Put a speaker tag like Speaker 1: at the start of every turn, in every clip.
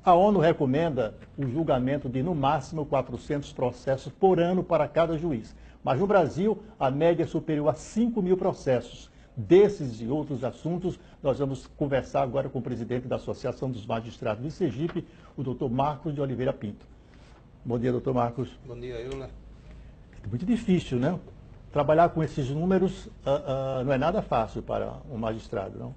Speaker 1: A ONU recomenda o julgamento de, no máximo, 400 processos por ano para cada juiz. Mas no Brasil, a média é superior a 5.000 processos. Desses e outros assuntos, nós vamos conversar agora com o presidente da Associação dos Magistrados de Sergipe, o doutor Marcos de Oliveira Pinto. Bom dia, doutor Marcos.
Speaker 2: Bom dia, Euler.
Speaker 1: É muito difícil, né? Trabalhar com esses números não é nada fácil para um magistrado, não?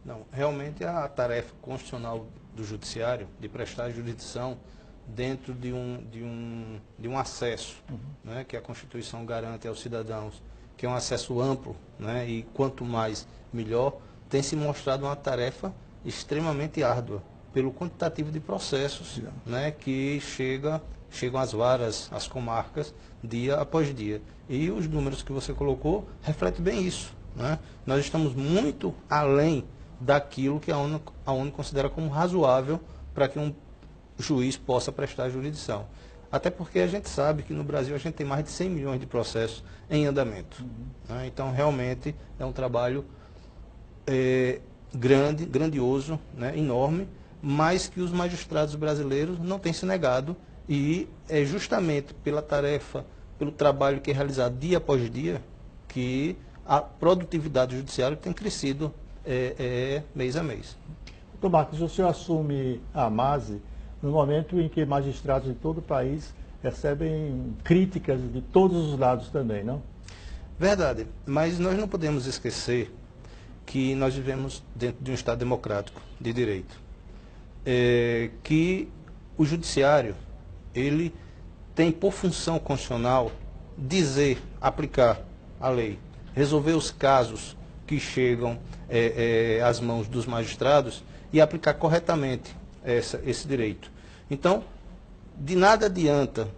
Speaker 2: Não, realmente a tarefa constitucional do judiciário de prestar jurisdição dentro de um acesso, né, que a Constituição garante aos cidadãos, que é um acesso amplo, né, e quanto mais melhor, tem se mostrado uma tarefa extremamente árdua, pelo quantitativo de processos, né, que chegam às varas, às comarcas, dia após dia. E os números que você colocou refletem bem isso, né? Nós estamos muito além daquilo que a ONU considera como razoável para que um juiz possa prestar jurisdição. Até porque a gente sabe que no Brasil a gente tem mais de 100 milhões de processos em andamento. Né? Então, realmente, é um trabalho grandioso, né? Enorme, mas que os magistrados brasileiros não têm se negado, e é justamente pela tarefa, pelo trabalho que é realizado dia após dia, que a produtividade do judiciário tem crescido mês a mês.
Speaker 1: Doutor Marcos, o senhor assume a AMASE no momento em que magistrados de todo o país recebem críticas de todos os lados também, não?
Speaker 2: Verdade, mas nós não podemos esquecer que nós vivemos dentro de um Estado democrático de direito. Que o judiciário, ele tem por função constitucional dizer, aplicar a lei, resolver os casos que chegam às mãos dos magistrados e aplicar corretamente esse direito. Então, de nada adianta,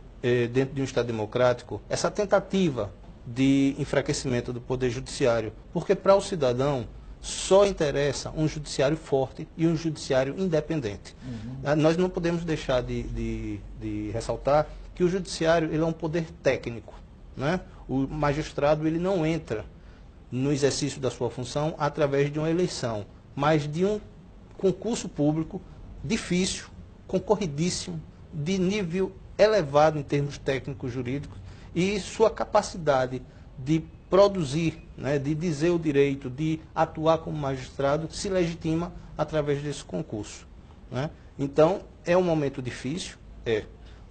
Speaker 2: dentro de um Estado democrático, essa tentativa de enfraquecimento do Poder Judiciário, porque para o cidadão só interessa um judiciário forte e um judiciário independente. Nós não podemos deixar de ressaltar que o judiciário ele é um poder técnico, né? O magistrado ele não entra no exercício da sua função através de uma eleição, mas de um concurso público difícil, concorridíssimo, de nível elevado em termos técnicos jurídicos, e sua capacidade de produzir, né, de dizer o direito, de atuar como magistrado, se legitima através desse concurso, né? Então, é um momento difícil,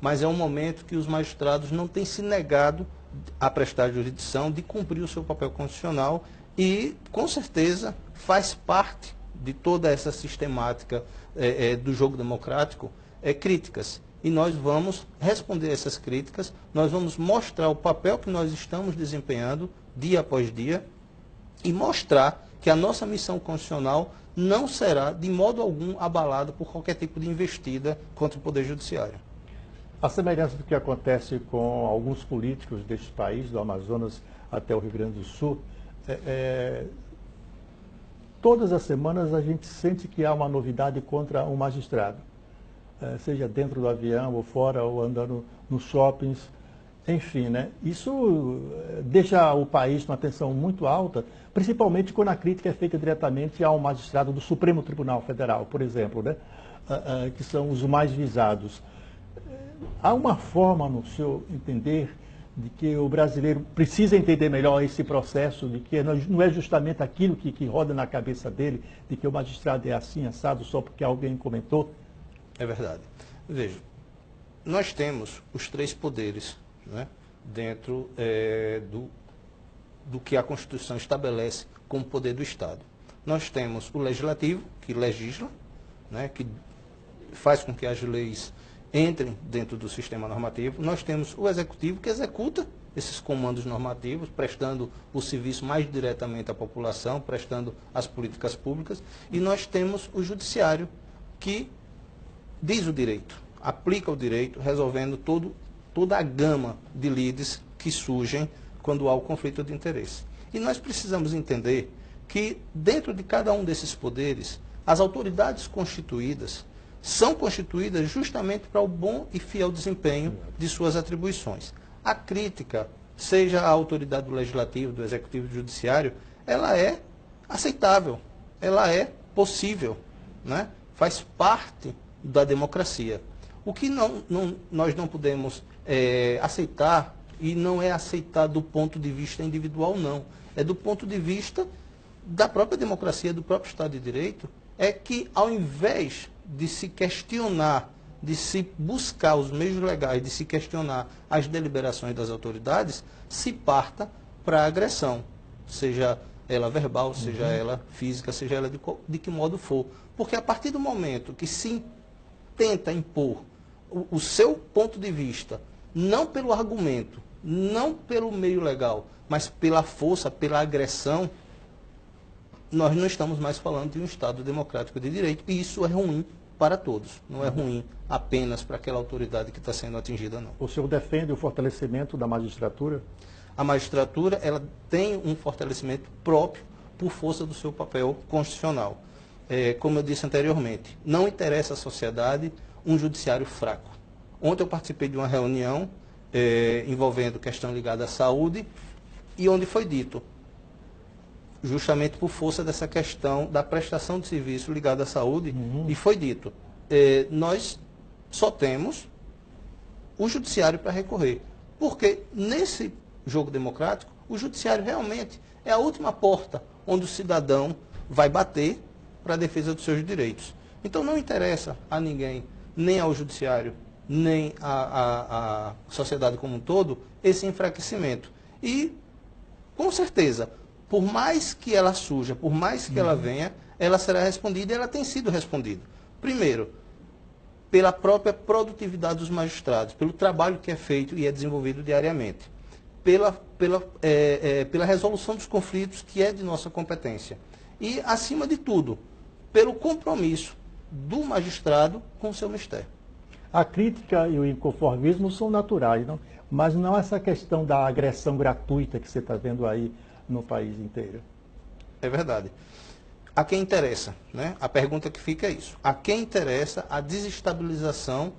Speaker 2: mas é um momento que os magistrados não têm se negado a prestar jurisdição, de cumprir o seu papel constitucional, e, com certeza, faz parte de toda essa sistemática do jogo democrático, críticas. E nós vamos responder essas críticas, nós vamos mostrar o papel que nós estamos desempenhando dia após dia e mostrar que a nossa missão constitucional não será, de modo algum, abalada por qualquer tipo de investida contra o Poder Judiciário.
Speaker 1: A semelhança do que acontece com alguns políticos deste país, do Amazonas até o Rio Grande do Sul, todas as semanas a gente sente que há uma novidade contra um magistrado, seja dentro do avião ou fora, ou andando nos shoppings, enfim, né? Isso deixa o país com uma tensão muito alta, principalmente quando a crítica é feita diretamente a um magistrado do Supremo Tribunal Federal, por exemplo, né? Que são os mais visados. Há uma forma, no seu entender, de que o brasileiro precisa entender melhor esse processo, de que não é justamente aquilo que roda na cabeça dele, de que o magistrado é assim, assado, só porque alguém comentou?
Speaker 2: É verdade. Veja, nós temos os três poderes, né, dentro do que a Constituição estabelece como poder do Estado. Nós temos o Legislativo, que legisla, né, que faz com que as leis entrem dentro do sistema normativo. Nós temos o Executivo, que executa esses comandos normativos, prestando o serviço mais diretamente à população, prestando as políticas públicas. E nós temos o Judiciário, que diz o direito, aplica o direito, resolvendo toda a gama de lides que surgem quando há o conflito de interesse. E nós precisamos entender que, dentro de cada um desses poderes, as autoridades constituídas são constituídas justamente para o bom e fiel desempenho de suas atribuições. A crítica, seja a autoridade do Legislativo, do Executivo e do Judiciário, ela é aceitável, ela é possível, né? Faz parte da democracia. O que nós não podemos aceitar, e não é aceitar do ponto de vista individual, não. É do ponto de vista da própria democracia, do próprio Estado de Direito, é que ao invés de se questionar, de se buscar os meios legais, de se questionar as deliberações das autoridades, se parta para a agressão, seja ela verbal, seja ela física, seja ela de que modo for. Porque a partir do momento que se tenta impor o seu ponto de vista, não pelo argumento, não pelo meio legal, mas pela força, pela agressão, nós não estamos mais falando de um Estado democrático de direito. E isso é ruim para todos. Não é ruim apenas para aquela autoridade que está sendo atingida, não.
Speaker 1: O senhor defende o fortalecimento da magistratura?
Speaker 2: A magistratura, ela tem um fortalecimento próprio por força do seu papel constitucional. Como eu disse anteriormente, não interessa à sociedade um judiciário fraco. Ontem eu participei de uma reunião envolvendo questão ligada à saúde, e onde foi dito, justamente por força dessa questão da prestação de serviço ligada à saúde, e foi dito, nós só temos o judiciário para recorrer. Porque nesse jogo democrático, o judiciário realmente é a última porta onde o cidadão vai bater para a defesa dos seus direitos. Então não interessa a ninguém, nem ao judiciário, nem à sociedade como um todo, esse enfraquecimento. E, com certeza, por mais que ela surja, por mais que ela venha, ela será respondida, e ela tem sido respondida. Primeiro, pela própria produtividade dos magistrados, pelo trabalho que é feito e é desenvolvido diariamente, pela resolução dos conflitos, que é de nossa competência, e, acima de tudo, pelo compromisso do magistrado com o seu mistério.
Speaker 1: A crítica e o inconformismo são naturais, não? Mas não essa questão da agressão gratuita que você está vendo aí no país inteiro.
Speaker 2: É verdade. A quem interessa, né? A pergunta que fica é isso. A quem interessa a desestabilização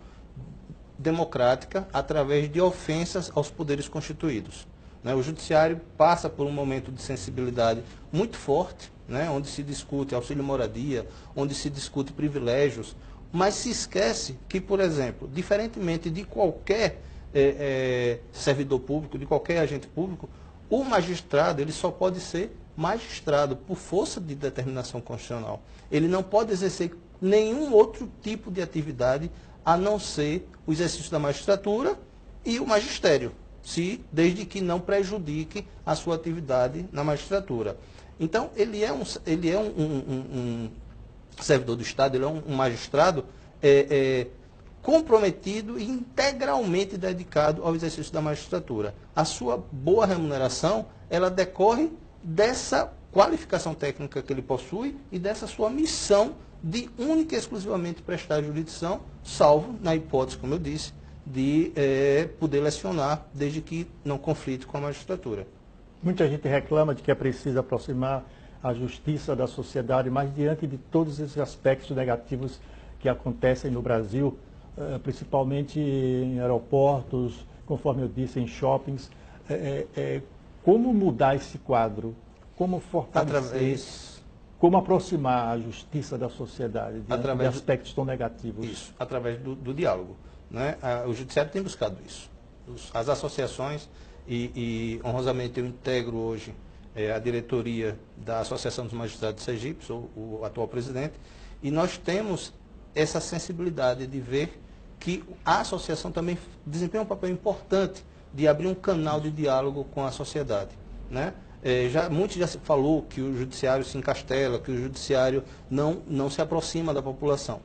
Speaker 2: democrática através de ofensas aos poderes constituídos, né? O judiciário passa por um momento de sensibilidade muito forte, né? Onde se discute auxílio-moradia, onde se discute privilégios, mas se esquece que, por exemplo, diferentemente de qualquer servidor público, de qualquer agente público, o magistrado ele só pode ser magistrado por força de determinação constitucional. Ele não pode exercer nenhum outro tipo de atividade a não ser o exercício da magistratura e o magistério, desde que não prejudique a sua atividade na magistratura. Então, ele é um servidor do Estado, ele é um magistrado comprometido e integralmente dedicado ao exercício da magistratura. A sua boa remuneração, ela decorre dessa qualificação técnica que ele possui e dessa sua missão de única e exclusivamente prestar jurisdição, salvo, na hipótese, como eu disse, de poder lecionar, desde que não conflite com a magistratura.
Speaker 1: Muita gente reclama de que é preciso aproximar a justiça da sociedade, mas diante de todos esses aspectos negativos que acontecem no Brasil, principalmente em aeroportos, conforme eu disse, em shoppings, como mudar esse quadro? Como fortalecer? Como aproximar a justiça da sociedade diante de aspectos tão negativos?
Speaker 2: Isso, através do diálogo, né? O judiciário tem buscado isso. As associações, e honrosamente eu integro hoje a diretoria da Associação dos Magistrados de Sergipe, sou o atual presidente, e nós temos essa sensibilidade de ver que a associação também desempenha um papel importante de abrir um canal de diálogo com a sociedade, né? Muito já se falou que o judiciário se encastela, que o judiciário não se aproxima da população.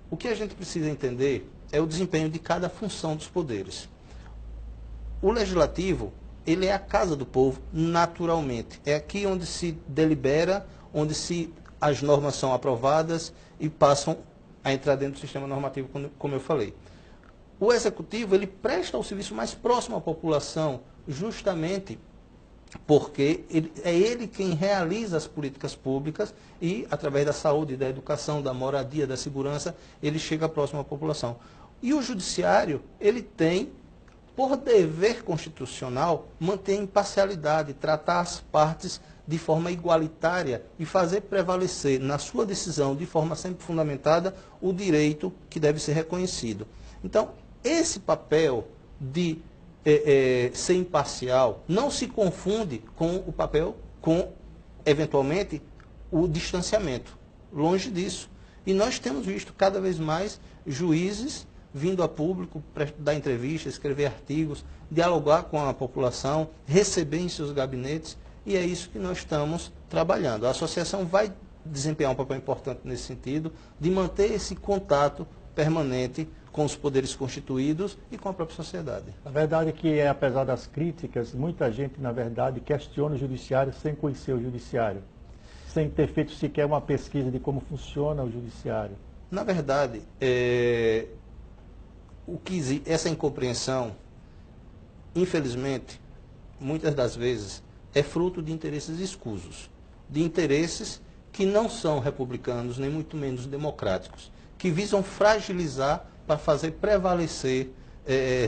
Speaker 2: O que a gente precisa entender é o desempenho de cada função dos poderes. O legislativo, ele é a casa do povo naturalmente. É aqui onde se delibera, onde as normas são aprovadas e passam a entrar dentro do sistema normativo, como eu falei. O executivo, ele presta o serviço mais próximo à população, justamente porque é ele quem realiza as políticas públicas e, através da saúde, da educação, da moradia, da segurança, ele chega próximo à população. E o judiciário, ele tem, por dever constitucional, manter a imparcialidade, tratar as partes de forma igualitária e fazer prevalecer na sua decisão, de forma sempre fundamentada, o direito que deve ser reconhecido. Então, esse papel de ser imparcial não se confunde com o papel, com, eventualmente, o distanciamento. Longe disso. E nós temos visto cada vez mais juízes vindo a público, dar entrevistas, escrever artigos, dialogar com a população, receber em seus gabinetes, e é isso que nós estamos trabalhando. A associação vai desempenhar um papel importante nesse sentido, de manter esse contato permanente com os poderes constituídos e com a própria sociedade.
Speaker 1: A verdade é que, apesar das críticas, muita gente, na verdade, questiona o judiciário sem conhecer o judiciário, sem ter feito sequer uma pesquisa de como funciona o judiciário.
Speaker 2: Na verdade, essa incompreensão, infelizmente, muitas das vezes, é fruto de interesses escusos, de interesses que não são republicanos, nem muito menos democráticos, que visam fragilizar para fazer prevalecer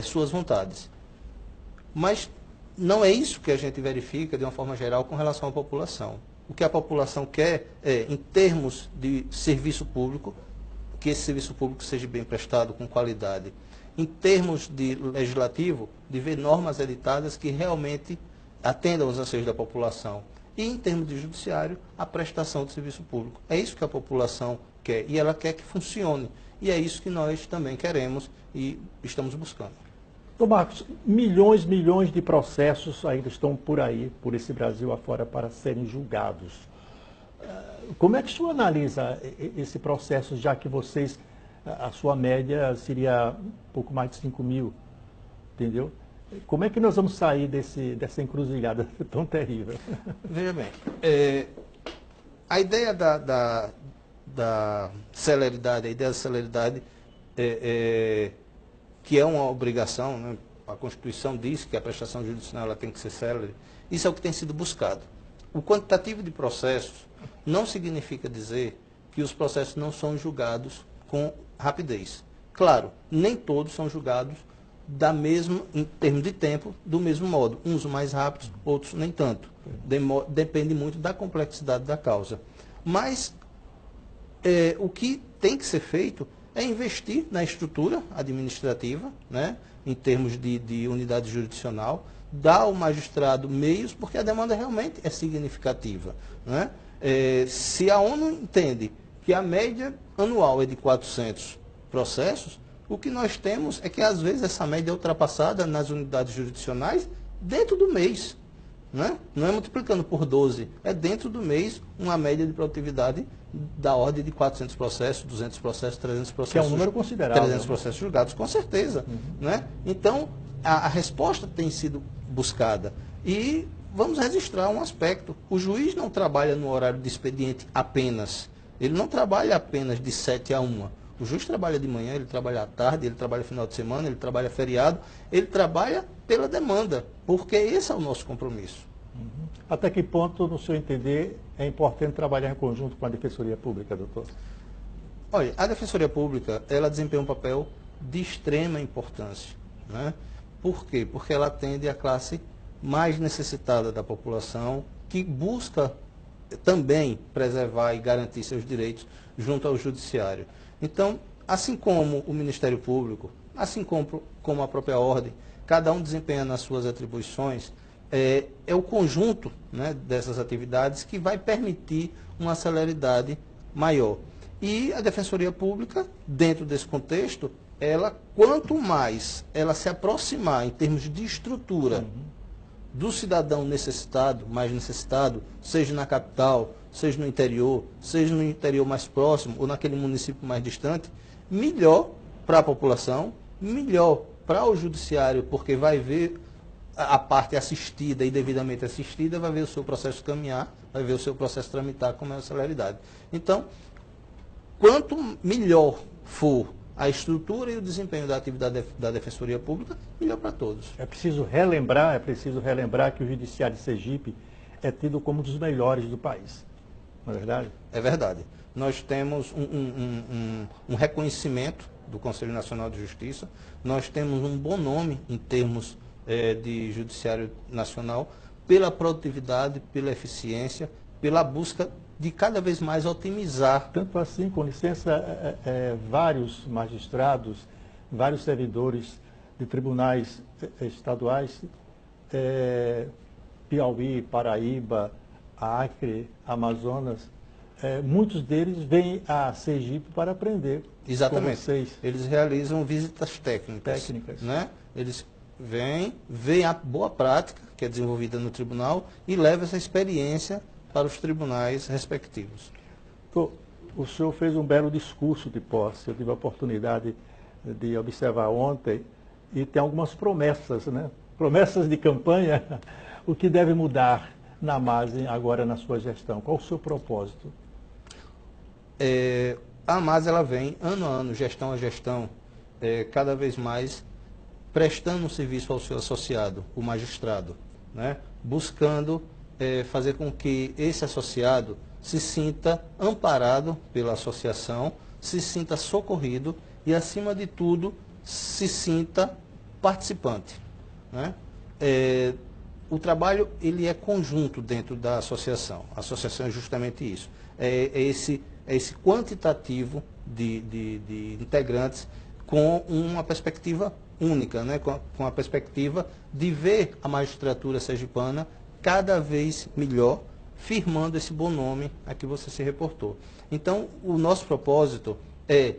Speaker 2: suas vontades. Mas não é isso que a gente verifica, de uma forma geral, com relação à população. O que a população quer é, em termos de serviço público, que esse serviço público seja bem prestado, com qualidade. Em termos de legislativo, de ver normas editadas que realmente atendam aos anseios da população. E em termos de judiciário, a prestação de serviço público. É isso que a população quer, e ela quer que funcione. E é isso que nós também queremos e estamos buscando.
Speaker 1: Então, Marcos, milhões de processos ainda estão por aí, por esse Brasil afora, para serem julgados. Como é que o senhor analisa esse processo, já que vocês, a sua média seria um pouco mais de 5 mil, entendeu? Como é que nós vamos sair dessa encruzilhada tão terrível?
Speaker 2: Veja bem, a ideia da celeridade, que é uma obrigação, né? A Constituição diz que a prestação judicial ela tem que ser célere, isso é o que tem sido buscado. O quantitativo de processos não significa dizer que os processos não são julgados com rapidez. Claro, nem todos são julgados em termos de tempo, do mesmo modo. Uns mais rápidos, outros nem tanto. Depende muito da complexidade da causa. Mas o que tem que ser feito é investir na estrutura administrativa, né, em termos de unidade jurisdicional, dar ao magistrado meios, porque a demanda realmente é significativa. Né? Se a ONU entende que a média anual é de 400 processos, o que nós temos é que, às vezes, essa média é ultrapassada nas unidades jurisdicionais dentro do mês. Né? Não é multiplicando por 12, é dentro do mês uma média de produtividade da ordem de 400 processos, 200 processos, 300 processos.
Speaker 1: Que é um número considerável.
Speaker 2: 300 processos julgados, com certeza. Né? Então, a resposta tem sido buscada. E vamos registrar um aspecto. O juiz não trabalha no horário de expediente apenas. Ele não trabalha apenas de 7 a 1. O juiz trabalha de manhã, ele trabalha à tarde, ele trabalha final de semana, ele trabalha feriado, ele trabalha pela demanda, porque esse é o nosso compromisso.
Speaker 1: Até que ponto, no seu entender, é importante trabalhar em conjunto com a Defensoria Pública, doutor?
Speaker 2: Olha, a Defensoria Pública, ela desempenha um papel de extrema importância. Né? Por quê? Porque ela atende a classe mais necessitada da população, que busca também preservar e garantir seus direitos junto ao Judiciário. Então, assim como o Ministério Público, assim como a própria ordem, cada um desempenha nas suas atribuições, é o conjunto, né, dessas atividades que vai permitir uma celeridade maior. E a Defensoria Pública, dentro desse contexto, quanto mais ela se aproximar em termos de estrutura do cidadão necessitado, mais necessitado, seja na capital, seja no interior mais próximo ou naquele município mais distante, melhor para a população, melhor para o judiciário, porque vai ver a parte assistida e devidamente assistida, vai ver o seu processo caminhar, vai ver o seu processo tramitar com maior celeridade. Então, quanto melhor for a estrutura e o desempenho da atividade da Defensoria Pública, melhor para todos.
Speaker 1: É preciso relembrar que o Judiciário de Sergipe é tido como um dos melhores do país. Não é verdade?
Speaker 2: É verdade. Nós temos um reconhecimento do Conselho Nacional de Justiça, nós temos um bom nome em termos de Judiciário Nacional, pela produtividade, pela eficiência, pela busca de cada vez mais otimizar.
Speaker 1: Tanto assim, com licença, vários magistrados, vários servidores de tribunais estaduais, Piauí, Paraíba, Acre, Amazonas, muitos deles vêm a Sergipe para aprender.
Speaker 2: Exatamente.
Speaker 1: Com vocês.
Speaker 2: Eles realizam visitas técnicas. Né? Eles veem a boa prática, que é desenvolvida no tribunal, e levam essa experiência para os tribunais respectivos.
Speaker 1: O senhor fez um belo discurso de posse. Eu tive a oportunidade de observar ontem e tem algumas promessas, né? Promessas de campanha. O que deve mudar na AMASE agora na sua gestão? Qual o seu propósito?
Speaker 2: A AMASE ela vem, ano a ano, gestão a gestão, cada vez mais prestando um serviço ao seu associado, o magistrado, né? Buscando fazer com que esse associado se sinta amparado pela associação, se sinta socorrido e, acima de tudo, se sinta participante, né? O trabalho ele é conjunto dentro da associação. A associação é justamente isso. É esse quantitativo de integrantes com uma perspectiva única, né? Com a perspectiva de ver a magistratura sergipana cada vez melhor, firmando esse bom nome a que você se reportou. Então, o nosso propósito é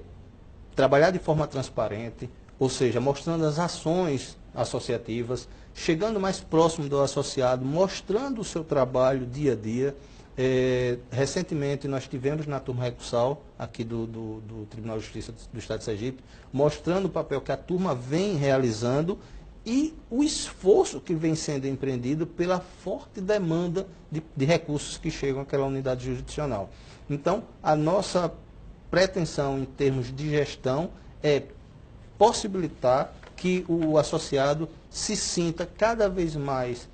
Speaker 2: trabalhar de forma transparente, ou seja, mostrando as ações associativas, chegando mais próximo do associado, mostrando o seu trabalho dia a dia. Recentemente nós tivemos na turma recursal aqui do Tribunal de Justiça do Estado de Sergipe, mostrando o papel que a turma vem realizando e o esforço que vem sendo empreendido pela forte demanda de recursos que chegam àquela unidade jurisdicional. Então, a nossa pretensão em termos de gestão é possibilitar que o associado se sinta cada vez mais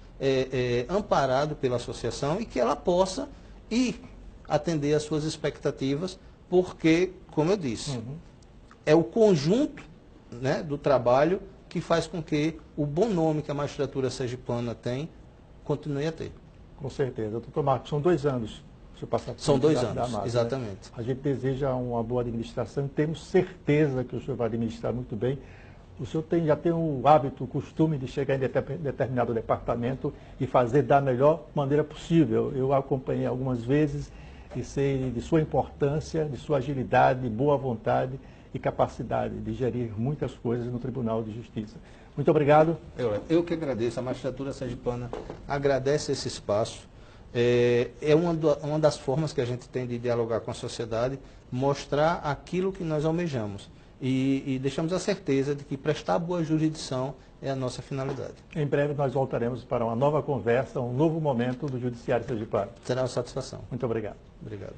Speaker 2: amparado pela associação e que ela possa ir atender às suas expectativas, porque, como eu disse, é o conjunto, né, do trabalho que faz com que o bom nome que a magistratura sergipana tem continue a ter.
Speaker 1: Com certeza. Doutor Marcos, são 2 anos.
Speaker 2: São 2 anos,
Speaker 1: da AMASE,
Speaker 2: exatamente.
Speaker 1: Né? A gente deseja uma boa administração e temos certeza que o senhor vai administrar muito bem. O senhor já tem o hábito, o costume de chegar em determinado departamento e fazer da melhor maneira possível. Eu acompanhei algumas vezes e sei de sua importância, de sua agilidade, boa vontade e capacidade de gerir muitas coisas no Tribunal de Justiça. Muito obrigado.
Speaker 2: Eu que agradeço. A magistratura sergipana agradece esse espaço. É uma das formas que a gente tem de dialogar com a sociedade, mostrar aquilo que nós almejamos. E deixamos a certeza de que prestar boa jurisdição é a nossa finalidade.
Speaker 1: Em breve nós voltaremos para uma nova conversa, um novo momento do Judiciário Sergipano.
Speaker 2: Será uma satisfação.
Speaker 1: Muito obrigado.
Speaker 2: Obrigado.